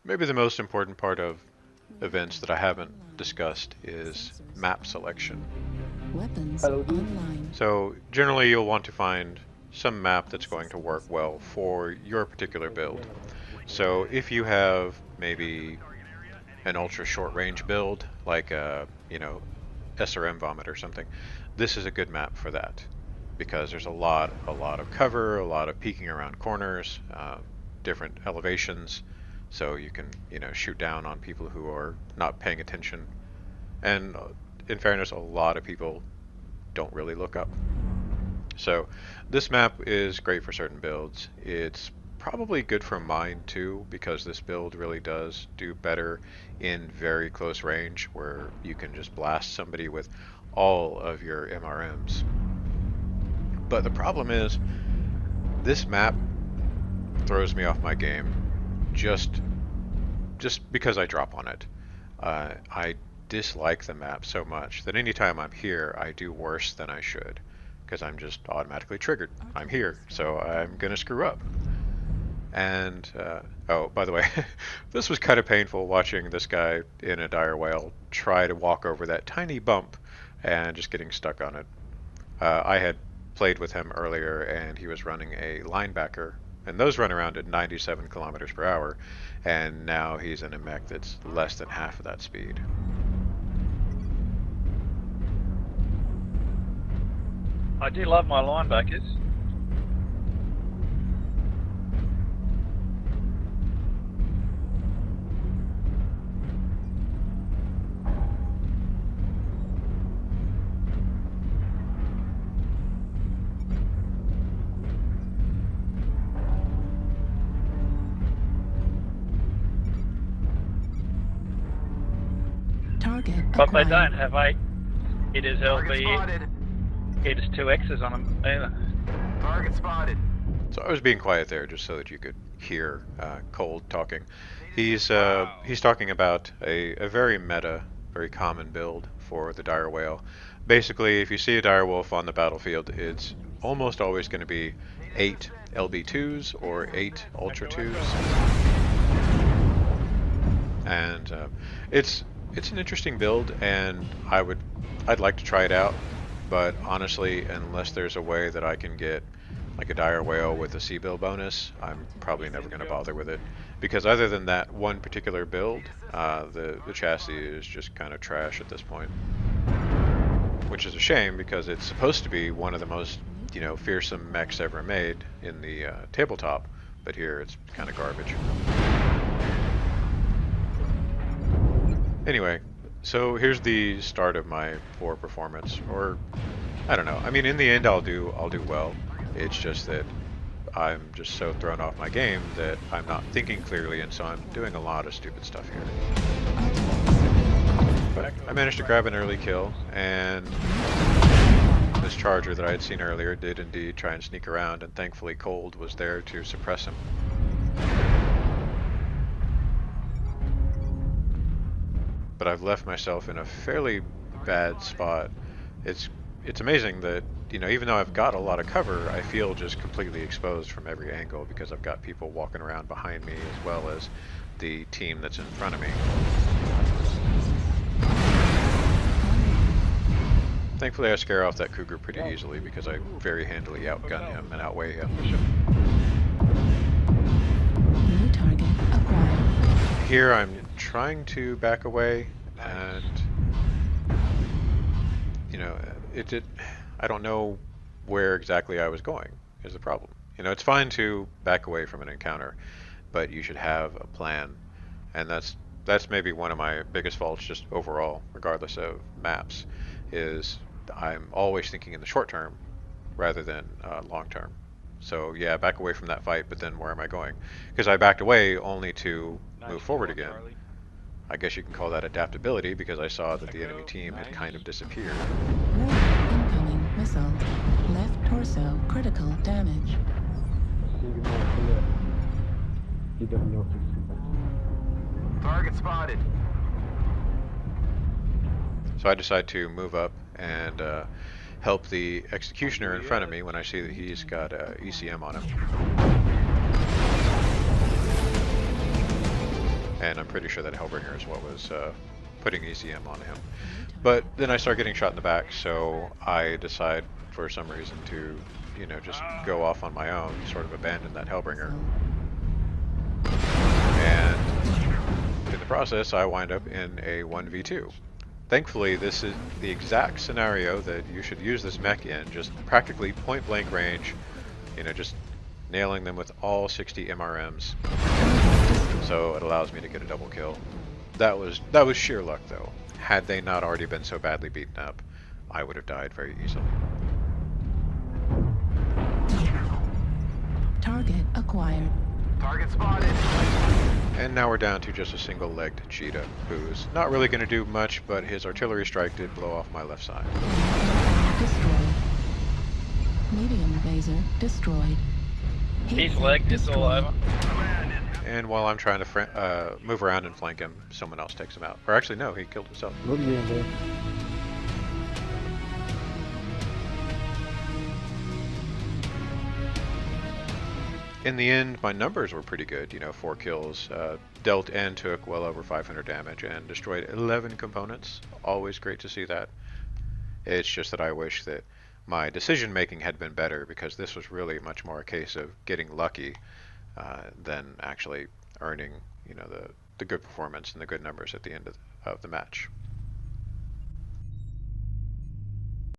Maybe the most important part of events that I haven't discussed is map selection. Weapons Hello, dude. online. So generally you'll want to find some map that's going to work well for your particular build. So if you have maybe an ultra short range build, like a, SRM Vomit or something, this is a good map for that because there's a lot of cover, a lot of peeking around corners, different elevations, so you can, shoot down on people who are not paying attention. And in fairness, a lot of people don't really look up. So this map is great for certain builds. It's probably good for mine too, because this build really does do better in very close range where you can just blast somebody with all of your MRMs. But the problem is this map throws me off my game just because I drop on it. I dislike the map so much that anytime I'm here, I do worse than I should because I'm just automatically triggered. I'm here, so I'm gonna screw up. And oh, by the way, this was kind of painful watching this guy in a dire whale try to walk over that tiny bump and just getting stuck on it. I had played with him earlier, and he was running a linebacker, and those run around at 97 kilometers per hour, and now he's in a mech that's less than half of that speed. I do love my linebackers. Target But they acquired. don't have 8 hitters LB. Hitters 2 X's on them either. Target spotted. So I was being quiet there just so that you could hear Cold talking. He's talking about a very meta, very common build for the dire whale. Basically, if you see a dire wolf on the battlefield, it's almost always going to be 8 LB2s or 8 Ultra 2s. And it's an interesting build, and I'd like to try it out, but honestly, unless there's a way that I can get like a dire whale with a C-bill bonus, I'm probably never going to bother with it. Because other than that one particular build, the chassis is just kind of trash at this point. Which is a shame because it's supposed to be one of the most, fearsome mechs ever made in the tabletop, but here it's kind of garbage. Anyway, so here's the start of my poor performance, or I don't know. I mean, in the end, I'll do well. It's just that I'm just so thrown off my game that I'm not thinking clearly, and so I'm doing a lot of stupid stuff here. But I managed to grab an early kill, and this charger that I had seen earlier did indeed try and sneak around, and thankfully Cold was there to suppress him. But I've left myself in a fairly bad spot. It's amazing that, even though I've got a lot of cover, I feel just completely exposed from every angle because I've got people walking around behind me as well as the team that's in front of me. Thankfully I scare off that cougar pretty easily because I very handily outgun him and outweigh him. New target acquired. Here I'm trying to back away, and I don't know where exactly I was going is the problem. It's fine to back away from an encounter, but you should have a plan, and that's maybe one of my biggest faults just overall, regardless of maps, is I'm always thinking in the short term rather than long term. So yeah, back away from that fight, but then where am I going? Because I backed away only to move forward again. I guess you can call that adaptability because I saw that the enemy team had kind of disappeared. Incoming missile. Left torso critical damage. Target spotted. So I decide to move up and help the executioner in front of me when I see that he's got ECM on him. and I'm pretty sure that Hellbringer is what was putting ECM on him. But then I start getting shot in the back, so I decide for some reason to, you know, just go off on my own, sort of abandon that Hellbringer. And in the process, I wind up in a 1v2. Thankfully, this is the exact scenario that you should use this mech in, just practically point blank range, you know, just nailing them with all 60 MRMs. So it allows me to get a double kill. That was sheer luck though. Had they not already been so badly beaten up, I would have died very easily. Target acquired. Target spotted. And now we're down to just a single-legged cheetah, who's not really going to do much, but his artillery strike did blow off my left side. Destroyed. Medium laser destroyed. Heat He's sink legged, it's all destroyed. over. And while I'm trying to move around and flank him, someone else takes him out. Or actually, no, he killed himself. In the end, my numbers were pretty good, you know, 4 kills, dealt and took well over 500 damage, and destroyed 11 components. Always great to see that. It's just that I wish that my decision making had been better, because this was really much more a case of getting lucky than actually earning, you know, the good performance and the good numbers at the end of the match.